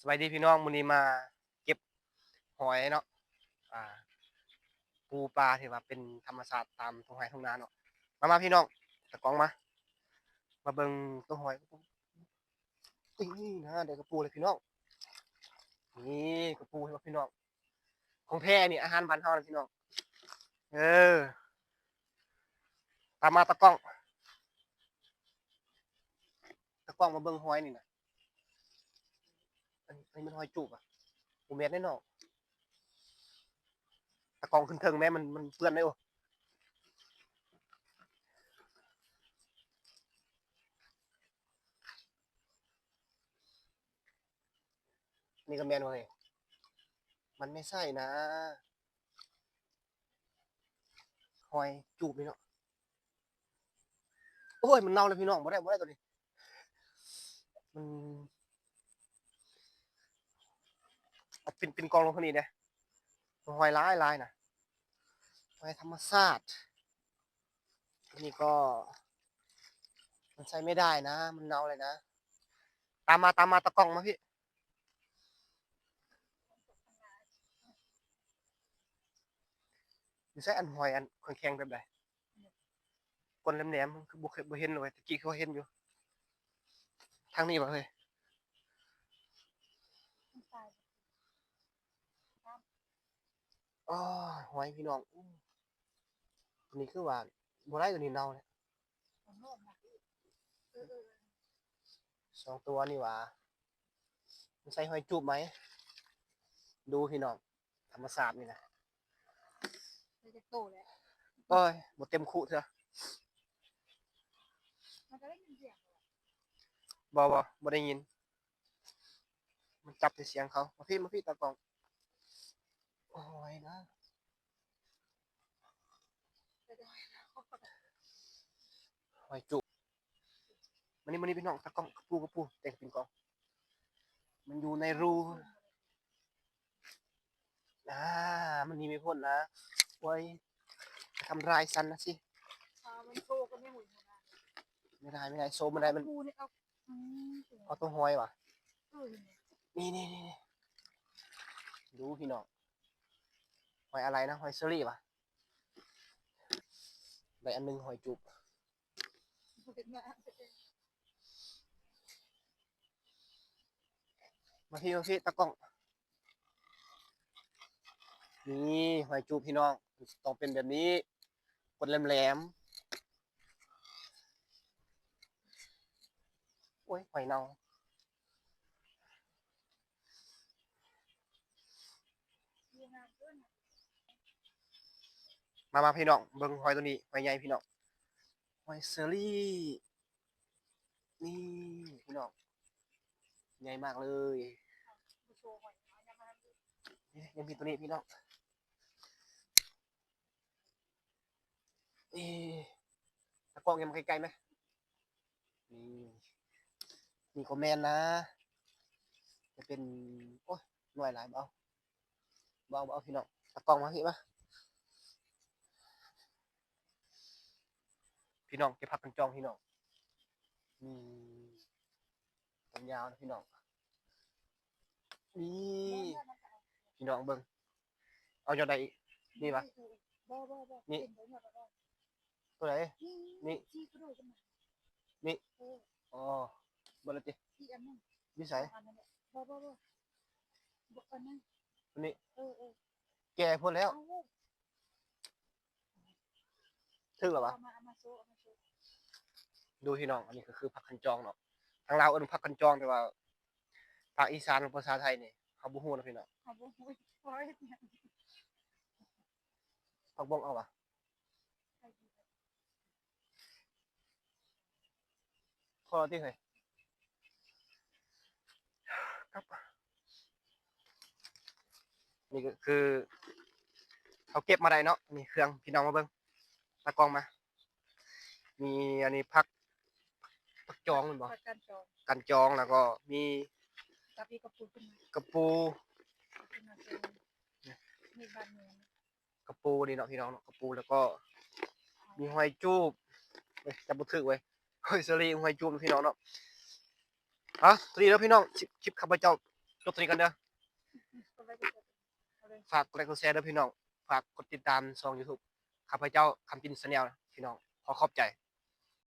สวัสดีพี่น้องมื้อนี้มาเก็บหอยเนาะอ่าปูปลาที่ว่าเป็นธรรมชาติตามทุ่งไร่ทุ่งนาเนาะมาพี่น้องตะกล้องมาเบิ่งตัวหอยนี่นะเดี๋ยวกระปูเลยพี่น้องนี่กระปูให้พี่น้องของแท้นี่อาหารบ้านเฮานะพี่น้องเออตามมาตะกล้องมาเบิ่งหอยนี่นะอันนี้มันหอยจูบอ่ะบ่แม่นแน่นอนตะกล้องขึ้นเทิงแม่มันเปื้อนได้โอ้นี่ก็แม่นบ่เฮ้ยมันไม่ใช่นะหอยจูบนี่เนาะโอ้ยมันเน่าเลยพี่น้องบ่ได้ตัวนี้มันเอาเป็นกองลงเท่านี้เด้หอยหลายน่ะหอยธรรมชาติอันนี้ก็มันใช้ไม่ได้นะมันเน่าเลยนะตามมาตะกล้องมาพี่อยู่ใช้อันหอยอันแข็งๆแบบใดก้นแหลมๆคือบ่เคยบ่เห็นเลยตะกี้เขาเห็นอยู่ทางนี้บ่เฮ้ยอ้อหอยพี่น้องตัวนี้คือว่าบ่ได้ตัวนี้เน่าเนี่ย2ตัวนี่หว่ามันใช่หอยจูบไหมดูพี่น้องธรรมชาตินี่นะโอ้ยบ่เต็มคุเถอะบ่ได้ยินมันจับแต่เสียงเขามาพี่ตะกล้องโอ้ยนะหอยจูบมานี่พี่น้องตะกล้องกระปูแต่งเป็นกองมันอยู่ในรูอ่ามันหนีไม่พ้นนะโอ้ยทำลายฉันนะสิไม่ได้โซมมันได้มันเอาตัวหอยว่ะนี่ดูพี่น้องหอยอะไรนะหอยเชอรี่ว่ะได้อันนึงหอยจูบมาพี่ตะกล้องนี่หอยจูบพี่น้องต้องเป็นแบบนี้กดแหลมๆโอ้ยหอยเน่ามาพี่น้องเบิ่งหอยตัวนี้หอยใหญ่พี่น้องหอยเชอรี่นี่พี่น้องใหญ่มากเลยนี่ยังมีตัวนี้พี่น้องนี่ตะกล้องยังมาใกล้ๆไหมนี่นี่ก็แมนนะจะเป็นโอ้ยหน่วยหลายเบาพี่น้องตะกล้องมาพี่พี่น้องเก็บผักกันจองพี่น้องนี่ต้นยาวนะพี่น้องนี่พี่น้องเบิ่งเอาจอดได้อีกนี่ปะนี่ตัวไหนนี่นี่อ๋อเบิ่งเลยจิวิสัยตัวนี้แก่พ้นแล้วถึงหรอวะดูพี่น้องอันนี้ก็คือผักกันจองเนาะทางลาวเอิ้นผักกันจองแต่ว่าภาคอีสานภาษาไทยนี่เขาบ่ฮู้นะพี่น้องผักบ้งเอาวะพอที่เฮ้ยครับนี่ก็คือเขาเก็บมาได้เนาะมีเครื่องพี่น้องมาเบิ่งตากล้องมามีอันนี้ผักจองแม่นบ่กันจองแล้วก็มีกระปูกระปูนี่เนาะพี่น้องเนาะกระปูแล้วก็มีหอยจูบเฮ้ยจำบ่ถูกเว้ยหอยสลีหอยจูบพี่น้องเนาะตัวนี้แล้วพี่น้องคลิปข้าพเจ้า จบตัวนี้กันเด้อ ก็ไปที่เอาเลย ฝากกดไลค์กดแชร์ด้วยพี่น้องฝากกดติดตามช่อง YouTube ข้าพเจ้าคำปินแนลพี่น้องขอขอบใจ